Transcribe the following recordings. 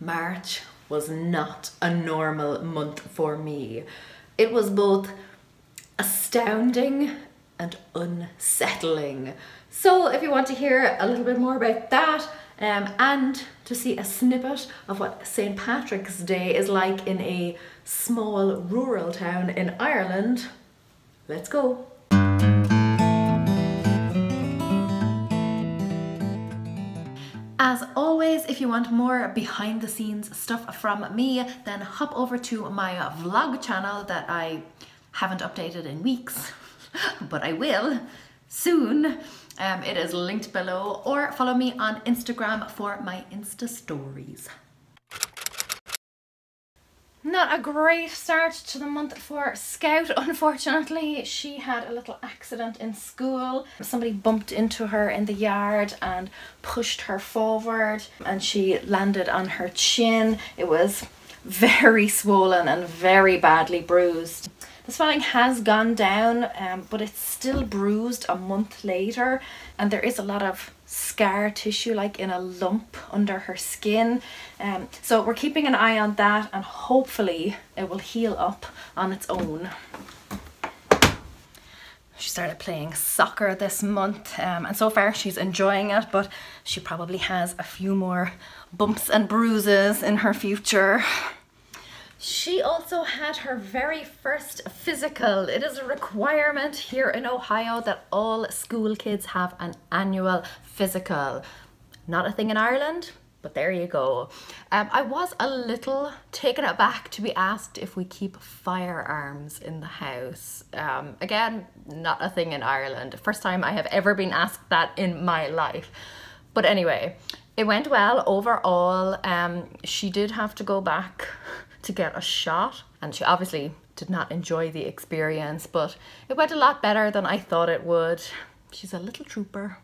March was not a normal month for me. It was both astounding and unsettling. So if you want to hear a little bit more about that and to see a snippet of what St. Patrick's Day is like in a small rural town in Ireland, let's go. As always, if you want more behind the scenes stuff from me, then hop over to my vlog channel that I haven't updated in weeks, but I will soon. It is linked below, or follow me on Instagram for my Insta stories. Not a great start to the month for Scout, unfortunately. She had a little accident in school. Somebody bumped into her in the yard and pushed her forward, and she landed on her chin. It was very swollen and very badly bruised. The swelling has gone down, but it's still bruised a month later, and there is a lot of scar tissue, like in a lump under her skin. So we're keeping an eye on that, and hopefully it will heal up on its own. She started playing soccer this month, and so far she's enjoying it, but she probably has a few more bumps and bruises in her future. She also had her very first physical. It is a requirement here in Ohio that all school kids have an annual physical. Not a thing in Ireland, but there you go. I was a little taken aback to be asked if we keep firearms in the house. Again, not a thing in Ireland. First time I have ever been asked that in my life. But anyway, it went well overall. She did have to go back to get a shot, and she obviously did not enjoy the experience, but it went a lot better than I thought it would. She's a little trooper.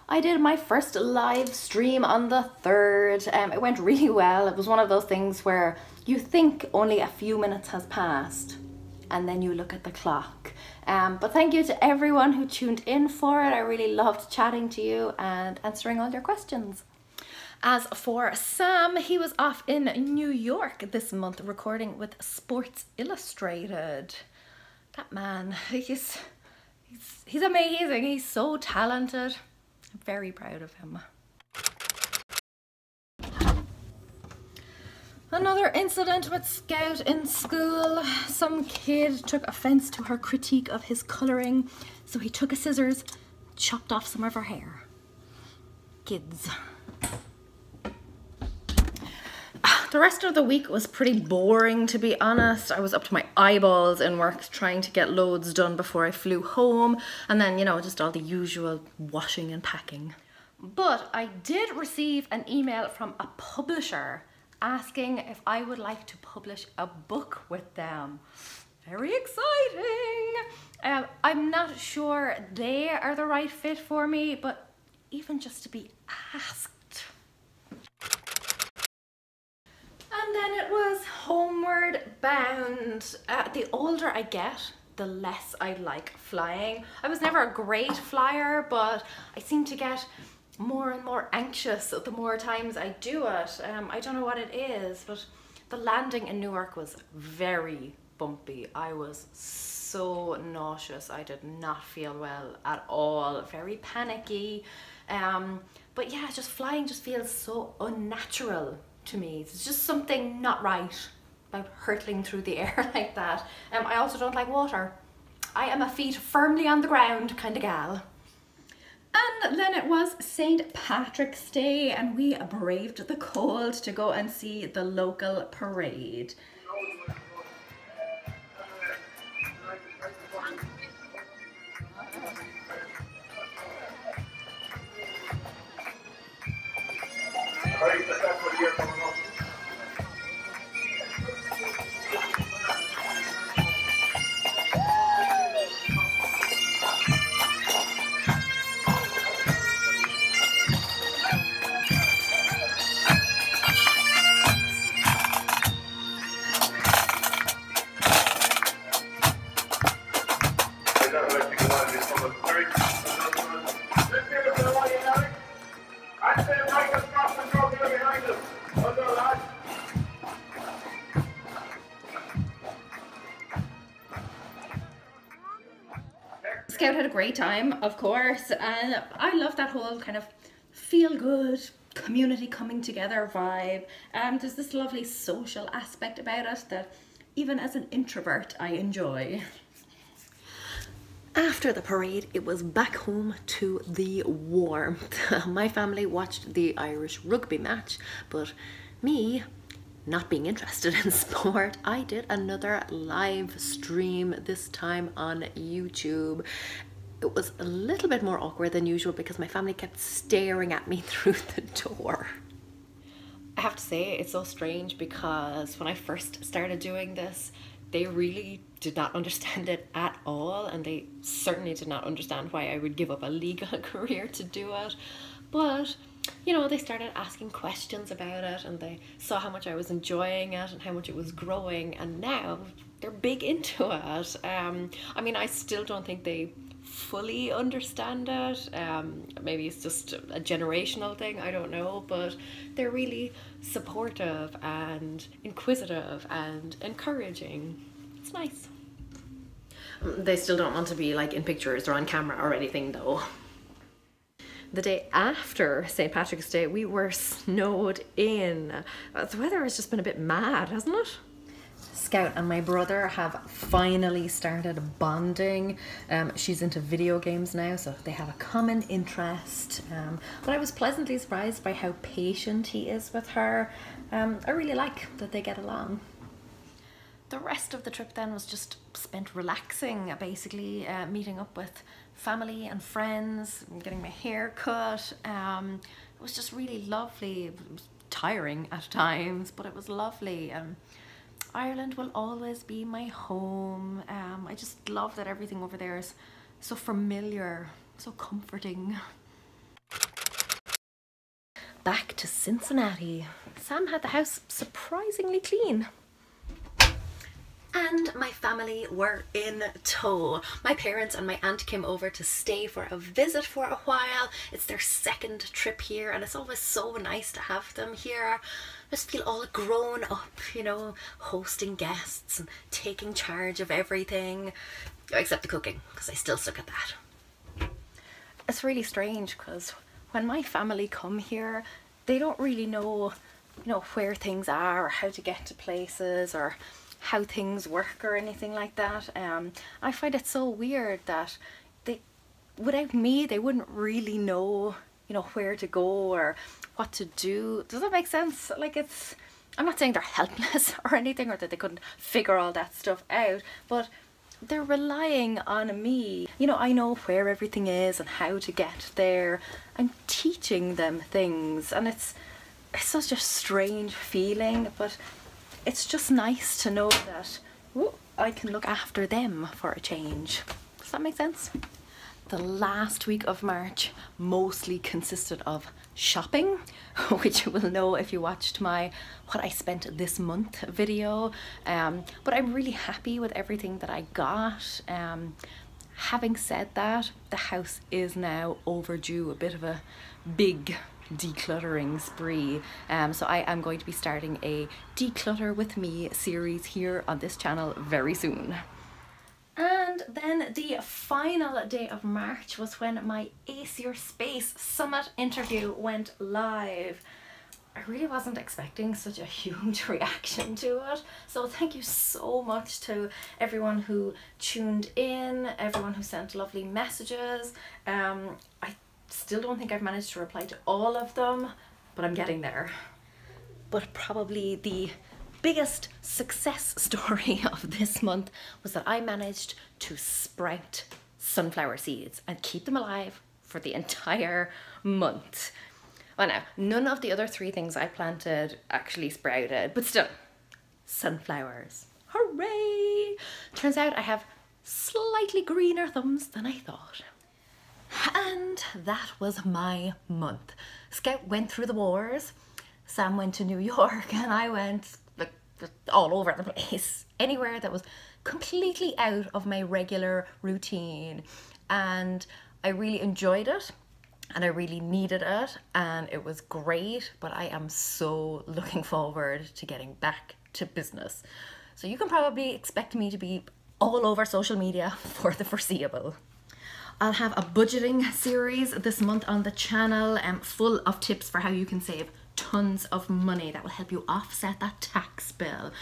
I did my first live stream on the 3rd. It went really well. It was one of those things where you think only a few minutes has passed and then you look at the clock. But thank you to everyone who tuned in for it. I really loved chatting to you and answering all your questions. As for Sam, he was off in New York this month recording with Sports Illustrated. That man, he's amazing. He's so talented. I'm very proud of him. Another incident with Scout in school. Some kid took offense to her critique of his coloring, so he took a scissors, chopped off some of her hair. Kids. The rest of the week was pretty boring, to be honest. I was up to my eyeballs in work trying to get loads done before I flew home, and then, you know, just all the usual washing and packing. But I did receive an email from a publisher asking if I would like to publish a book with them. Very exciting! I'm not sure they are the right fit for me, but even just to be asked. And then it was homeward bound. The older I get, the less I like flying. I was never a great flyer, but I seem to get more and more anxious the more times I do it. I don't know what it is, but the landing in Newark was very bumpy. I was so nauseous. I did not feel well at all. Very panicky. But yeah, just flying just feels so unnatural to me. It's just something not right about hurtling through the air like that. I also don't like water. I am a feet firmly on the ground kind of gal. And then it was St. Patrick's Day, and we braved the cold to go and see the local parade. Scout had a great time, of course, and I love that whole kind of feel good community coming together vibe. There's this lovely social aspect about it that even as an introvert I enjoy. After the parade, it was back home to the warmth. My family watched the Irish rugby match, but me, not being interested in sport, I did another live stream, this time on YouTube. It was a little bit more awkward than usual because my family kept staring at me through the door. I have to say, it's so strange because when I first started doing this, they really did not understand it at all, and they certainly did not understand why I would give up a legal career to do it. But you know, they started asking questions about it, and they saw how much I was enjoying it and how much it was growing, and now they're big into it. I mean, I still don't think they fully understand it. Maybe it's just a generational thing, I don't know, but they're really supportive and inquisitive and encouraging. It's nice. They still don't want to be like in pictures or on camera or anything though. The day after St. Patrick's Day, we were snowed in. The weather has just been a bit mad, hasn't it? Scout and my brother have finally started bonding. She's into video games now, so they have a common interest. But I was pleasantly surprised by how patient he is with her. I really like that they get along. The rest of the trip then was just spent relaxing, basically meeting up with family and friends, getting my hair cut. It was just really lovely. It was tiring at times, but it was lovely. Ireland will always be my home. I just love that everything over there is so familiar, so comforting. Back to Cincinnati. Sam had the house surprisingly clean. And my family were in tow. My parents and my aunt came over to stay for a visit for a while. It's their second trip here, and it's always so nice to have them here. I just feel all grown up, you know, hosting guests and taking charge of everything, except the cooking, because I still suck at that. It's really strange because when my family come here, they don't really know, you know, where things are or how to get to places or how things work or anything like that. I find it so weird that without me, they wouldn't really know, you know, where to go or what to do. Does that make sense? Like, I'm not saying they're helpless or anything, or that they couldn't figure all that stuff out, but they're relying on me. You know, I know where everything is and how to get there. I'm teaching them things, and it's such a strange feeling, but it's just nice to know that I can look after them for a change. Does that make sense? The last week of March mostly consisted of shopping, which you will know if you watched my what I spent this month video. But I'm really happy with everything that I got. Having said that, the house is now overdue a bit of a big decluttering spree. So I am going to be starting a Declutter With Me series here on this channel very soon. And then the final day of March was when my Ace Your Space Summit interview went live. I really wasn't expecting such a huge reaction to it, so thank you so much to everyone who tuned in, everyone who sent lovely messages. I still don't think I've managed to reply to all of them, but I'm getting there. But probably the biggest success story of this month was that I managed to sprout sunflower seeds and keep them alive for the entire month. Well, now, none of the other 3 things I planted actually sprouted, but still, sunflowers. Hooray! Turns out I have slightly greener thumbs than I thought. And that was my month. Scout went through the wars, Sam went to New York, and I went like all over the place. Anywhere that was completely out of my regular routine. And I really enjoyed it, and I really needed it, and it was great, but I am so looking forward to getting back to business. So you can probably expect me to be all over social media for the foreseeable. I'll have a budgeting series this month on the channel, full of tips for how you can save tons of money that will help you offset that tax bill.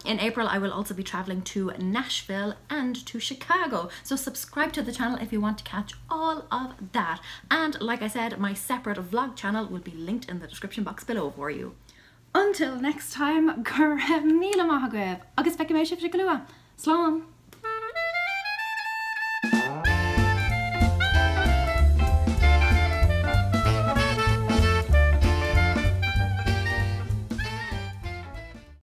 In April, I will also be traveling to Nashville and to Chicago. So subscribe to the channel if you want to catch all of that. And like I said, my separate vlog channel will be linked in the description box below for you. Until next time, gur míle maith agam agus feicim é sibh go luath. Slán!